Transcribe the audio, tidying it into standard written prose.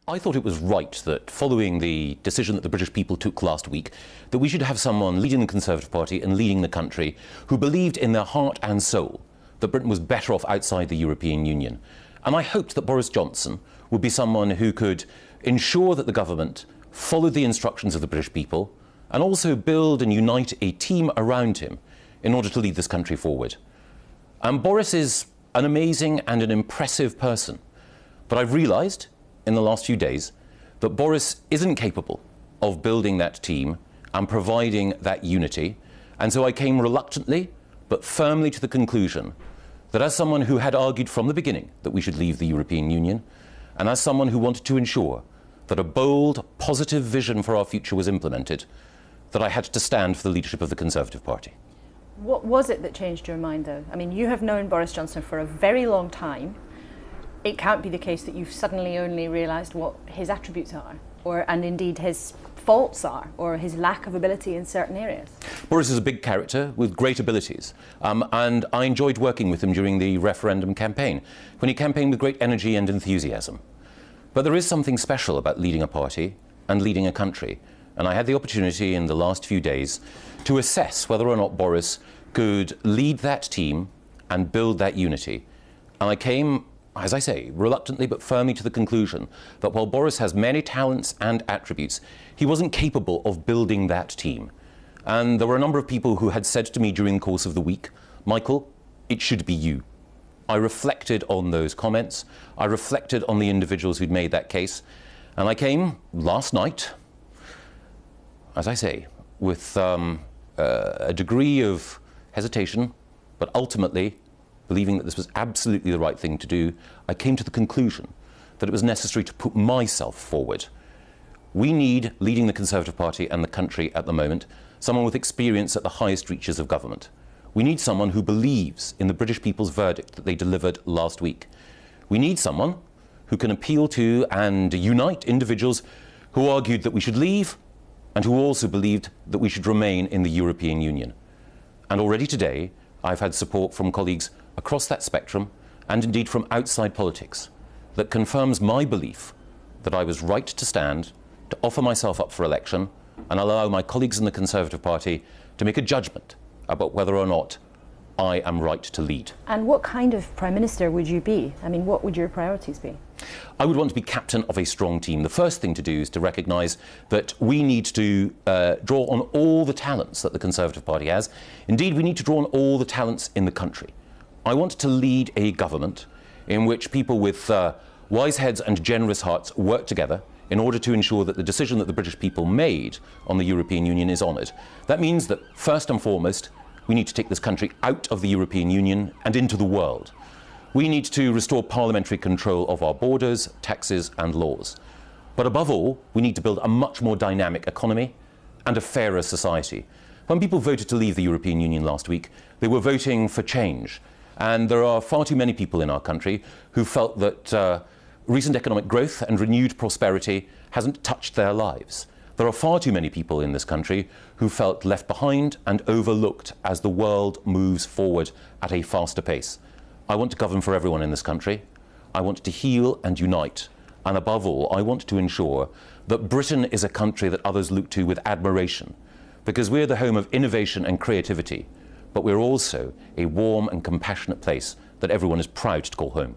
I thought it was right that, following the decision that the British people took last week, that we should have someone leading the Conservative Party and leading the country who believed in their heart and soul that Britain was better off outside the European Union. And I hoped that Boris Johnson would be someone who could ensure that the government followed the instructions of the British people and also build and unite a team around him in order to lead this country forward. And Boris is an amazing and an impressive person. But I've realised in the last few days that Boris isn't capable of building that team and providing that unity. And so I came reluctantly but firmly to the conclusion that, as someone who had argued from the beginning that we should leave the European Union, and as someone who wanted to ensure that a bold, positive vision for our future was implemented, that I had to stand for the leadership of the Conservative Party. What was it that changed your mind, though? I mean, you have known Boris Johnson for a very long time. It can't be the case that you've suddenly only realised what his attributes are, and indeed his faults are, or his lack of ability in certain areas. Boris is a big character with great abilities, and I enjoyed working with him during the referendum campaign, when he campaigned with great energy and enthusiasm. But there is something special about leading a party and leading a country, and I had the opportunity in the last few days to assess whether or not Boris could lead that team and build that unity. And I came, as I say, reluctantly but firmly to the conclusion that while Boris has many talents and attributes, he wasn't capable of building that team. And there were a number of people who had said to me during the course of the week, "Michael, it should be you." I reflected on those comments. I reflected on the individuals who'd made that case. And I came last night, as I say, with a degree of hesitation, but ultimately believing that this was absolutely the right thing to do. I came to the conclusion that it was necessary to put myself forward. We need, leading the Conservative Party and the country at the moment, someone with experience at the highest reaches of government. We need someone who believes in the British people's verdict that they delivered last week. We need someone who can appeal to and unite individuals who argued that we should leave and who also believed that we should remain in the European Union. And already today, I've had support from colleagues across that spectrum, and indeed from outside politics, that confirms my belief that I was right to stand, to offer myself up for election, and allow my colleagues in the Conservative Party to make a judgment about whether or not I am right to lead. And what kind of Prime Minister would you be? I mean, what would your priorities be? I would want to be captain of a strong team. The first thing to do is to recognise that we need to draw on all the talents that the Conservative Party has. Indeed, we need to draw on all the talents in the country. I want to lead a government in which people with wise heads and generous hearts work together in order to ensure that the decision that the British people made on the European Union is honoured. That means that, first and foremost, we need to take this country out of the European Union and into the world. We need to restore parliamentary control of our borders, taxes and laws. But above all, we need to build a much more dynamic economy and a fairer society. When people voted to leave the European Union last week, they were voting for change. And there are far too many people in our country who felt that recent economic growth and renewed prosperity hasn't touched their lives. There are far too many people in this country who felt left behind and overlooked as the world moves forward at a faster pace. I want to govern for everyone in this country. I want to heal and unite. And above all, I want to ensure that Britain is a country that others look to with admiration, because we're the home of innovation and creativity, but we're also a warm and compassionate place that everyone is proud to call home.